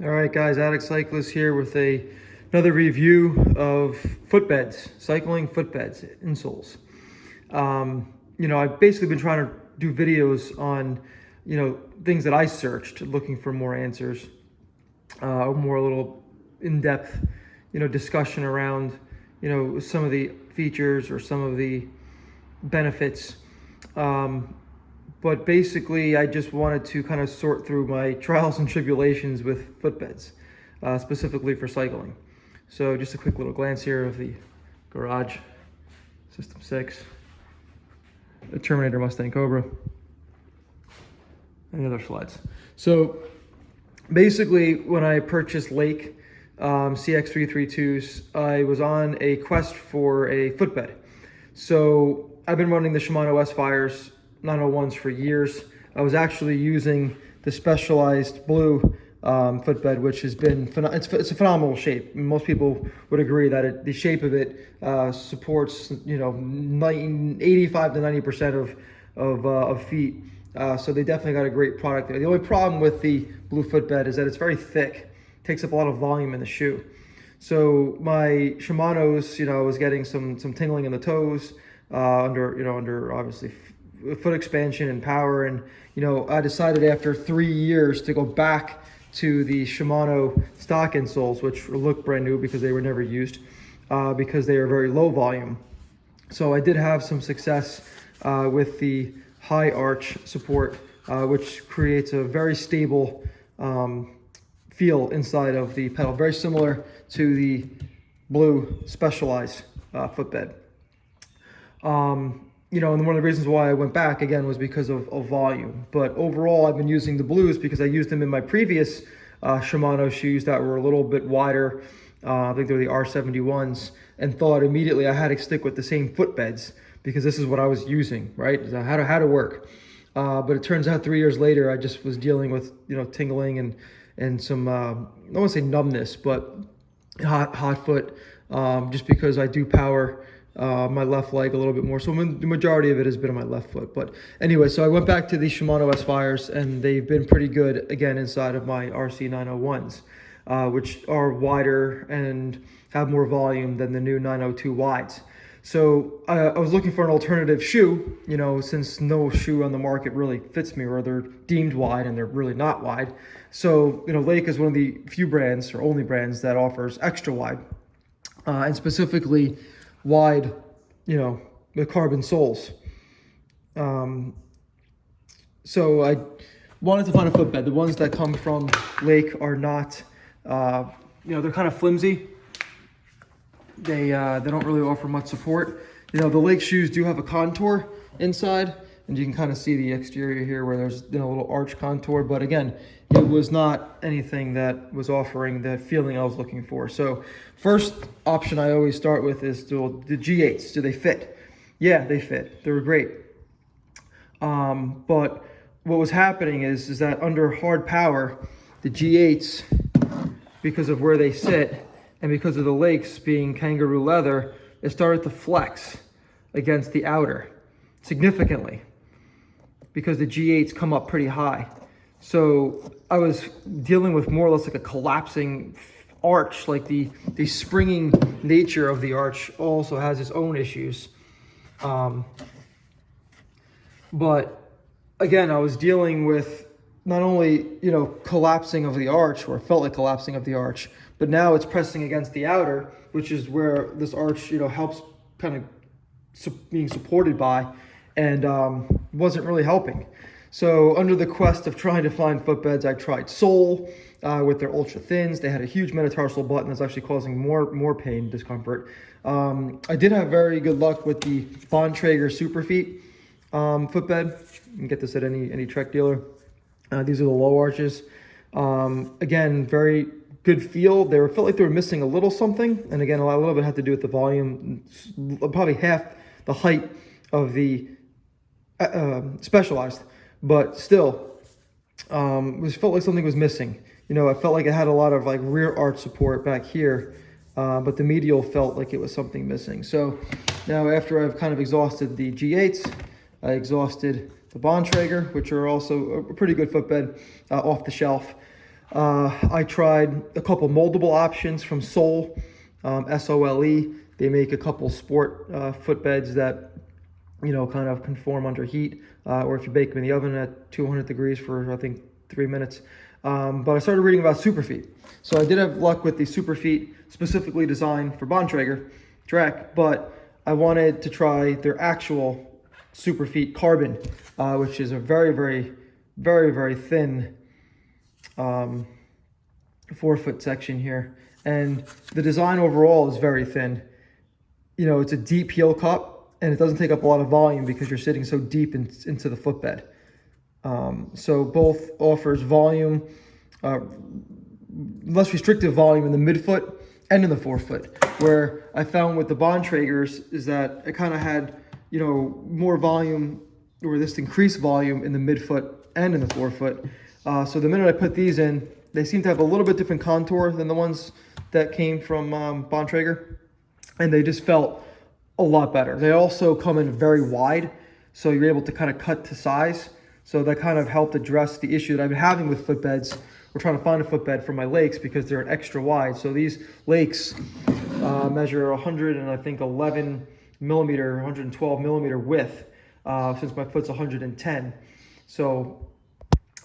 All right, guys, Addict Cyclist here with another review of footbeds, cycling footbeds, insoles. I've basically been trying to do videos on, things that I searched, looking for more answers, more a little in-depth, discussion around, some of the features or some of the benefits. But basically, I just wanted to kind of sort through my trials and tribulations with footbeds, specifically for cycling. So just a quick little glance here of the garage, System 6, the Terminator Mustang Cobra, and the other sleds. So basically, when I purchased Lake CX332s, I was on a quest for a footbed. So I've been running the Shimano S-Fires 901s for years. I was actually using the Specialized blue footbed, which has been it's a phenomenal shape. Most people would agree that the shape of it supports 85 to 90% of feet. So they definitely got a great product there. The only problem with the blue footbed is that it's very thick, takes up a lot of volume in the shoe. So my Shimano's, I was getting some tingling in the toes under obviously foot expansion and power, and I decided after 3 years to go back to the Shimano stock insoles, which look brand new because they were never used, because they are very low volume. So I did have some success with the high arch support, which creates a very stable feel inside of the pedal, very similar to the blue Specialized footbed. And one of the reasons why I went back again was because of volume. But overall, I've been using the blues because I used them in my previous Shimano shoes that were a little bit wider. I think they're the R71s, and thought immediately I had to stick with the same footbeds because this is what I was using, right? How to work. But it turns out 3 years later, I just was dealing with tingling and some I don't want to say numbness, but hot foot, just because I do power my left leg a little bit more. So the majority of it has been on my left foot. But anyway, so I went back to the Shimano S-Fires, and they've been pretty good, again, inside of my RC 901s, which are wider and have more volume than the new 902 wides. So I was looking for an alternative shoe, since no shoe on the market really fits me, or they're deemed wide and they're really not wide. So, Lake is one of the few brands, or only brands, that offers extra wide, and specifically wide, the carbon soles. So I wanted to find a footbed. The ones that come from Lake are not, they're kind of flimsy. They don't really offer much support. The Lake shoes do have a contour inside, and you can kind of see the exterior here where there's a little arch contour. But again, it was not anything that was offering the feeling I was looking for. So first option I always start with is the G8s. Do they fit? Yeah, they fit. They were great. But what was happening is that under hard power, the G8s, because of where they sit and because of the Lakes being kangaroo leather, it started to flex against the outer significantly because the G8s come up pretty high. So I was dealing with more or less like a collapsing arch, like the springing nature of the arch also has its own issues. But again, I was dealing with not only, collapsing of the arch, or felt like collapsing of the arch, but now it's pressing against the outer, which is where this arch, helps kind of being supported by, and wasn't really helping. So under the quest of trying to find footbeds, I tried Sole with their ultra thins. They had a huge metatarsal button that's actually causing more pain, discomfort. I did have very good luck with the Bontrager Superfeet footbed. You can get this at any Trek dealer. These are the low arches. Again, very good feel. Felt like they were missing a little something, and again, a little bit had to do with the volume. Probably half the height of the Specialized. But still, felt like something was missing. I felt like it had a lot of like rear arch support back here, but the medial felt like it was something missing. So now, after I've kind of exhausted the G8s, I exhausted the Bontrager, which are also a pretty good footbed off the shelf. I tried a couple moldable options from Sole, SOLE. They make a couple sport footbeds that, you know, kind of conform under heat, or if you bake them in the oven at 200 degrees for, I think, 3 minutes. But I started reading about Superfeet. So I did have luck with the Superfeet, specifically designed for Bontrager Trek, but I wanted to try their actual Superfeet Carbon, which is a very, very, very, very thin forefoot section here. And the design overall is very thin. You know, it's a deep heel cup, and it doesn't take up a lot of volume because you're sitting so deep into the footbed. So both offers volume, less restrictive volume in the midfoot and in the forefoot, where I found with the Bontragers is that it kind of had, you know, more volume, or this increased volume in the midfoot and in the forefoot. So the minute I put these in, they seem to have a little bit different contour than the ones that came from Bontrager, and they just felt a lot better. They also come in very wide, so you're able to kind of cut to size. So that kind of helped address the issue that I've been having with footbeds. We're trying to find a footbed for my lakes because they're an extra wide. So these lakes measure 100 and I think 11 millimeter, 112 millimeter width, since my foot's 110. So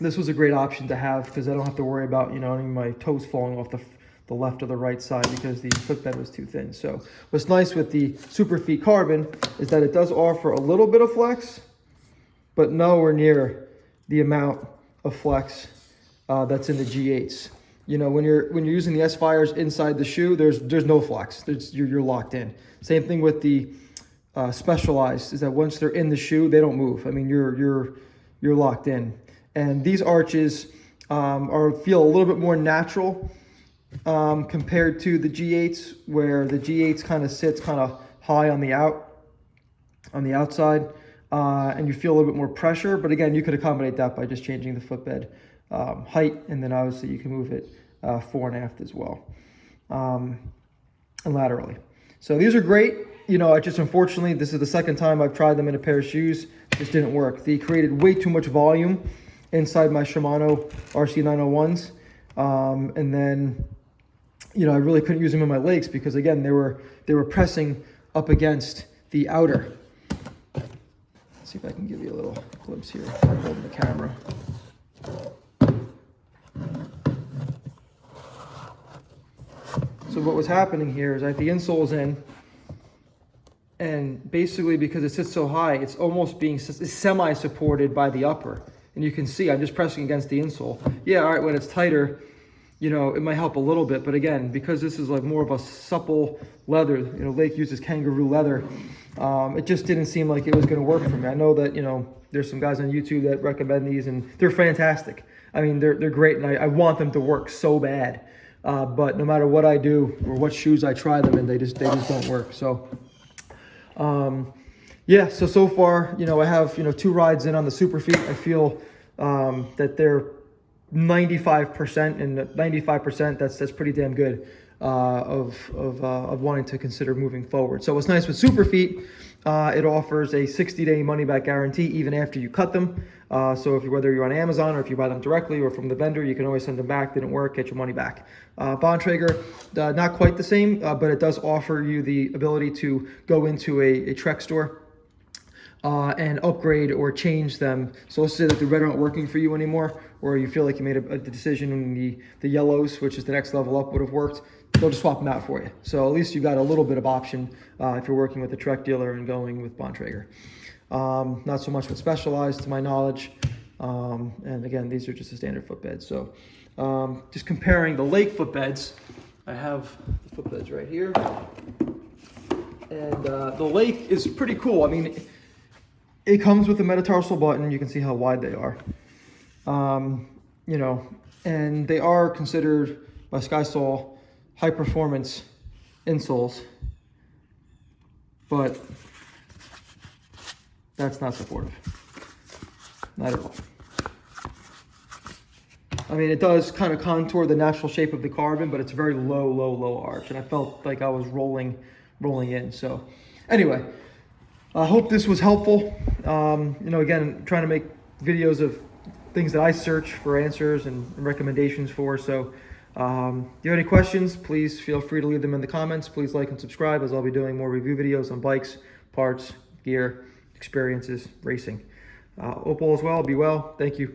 this was a great option to have because I don't have to worry about, you know, any of my toes falling off the left or the right side because the footbed was too thin. So what's nice with the Superfeet Carbon is that it does offer a little bit of flex, but nowhere near the amount of flex that's in the G8s. You know, when you're using the S-Fires inside the shoe, there's no flex. You're locked in. Same thing with the Specialized, is that once they're in the shoe, they don't move. I mean, you're locked in. And these arches feel a little bit more natural compared to the G8s, where the G8s kind of sits kind of high on the outside. And you feel a little bit more pressure, but again, you could accommodate that by just changing the footbed height, and then obviously you can move it fore and aft as well, and laterally. So these are great. You know, I just, unfortunately, this is the second time I've tried them in a pair of shoes. Just didn't work. They created way too much volume inside my Shimano RC901s, and then, you know, I really couldn't use them in my lakes because, again, they were pressing up against the outer. See if I can give you a little glimpse here. I'm holding the camera. So what was happening here is I had the insoles in, and basically because it sits so high, it's almost being semi-supported by the upper. And you can see I'm just pressing against the insole. Yeah, all right, when it's tighter, you know, it might help a little bit. But again, because this is like more of a supple leather, you know, Lake uses kangaroo leather, it just didn't seem like it was going to work for me. I know that, you know, there's some guys on YouTube that recommend these, and they're fantastic. I mean, they're great, and I want them to work so bad. But no matter what I do or what shoes I try them in, they just don't work. So, yeah, so far, you know, I have, you know, 2 rides in on the Superfeet. I feel that they're 95%, and 95%, that's pretty damn good of wanting to consider moving forward. So what's nice with Superfeet, it offers a 60-day money-back guarantee even after you cut them. So whether you're on Amazon or if you buy them directly or from the vendor, you can always send them back. Didn't work, get your money back. Bontrager, not quite the same, but it does offer you the ability to go into a Trek store and upgrade or change them. So let's say that the red aren't working for you anymore, or you feel like you made a decision and the yellows, which is the next level up, would have worked. They'll just swap them out for you. So at least you got a little bit of option if you're working with a Trek dealer and going with Bontrager. Not so much with Specialized, to my knowledge. And again, these are just a standard footbed. So just comparing the Lake footbeds, I have the footbeds right here. And the Lake is pretty cool. I mean, it comes with a metatarsal button. You can see how wide they are. You know, and they are considered by SkySole high performance insoles, but that's not supportive, not at all. I mean, it does kind of contour the natural shape of the carbon, but it's very low arch, and I felt like I was rolling in. So anyway, I hope this was helpful. You know, again, trying to make videos of things that I search for answers and recommendations for. So if you have any questions, please feel free to leave them in the comments. Please like and subscribe, as I'll be doing more review videos on bikes, parts, gear, experiences, racing. Hope all is well. Be well. Thank you.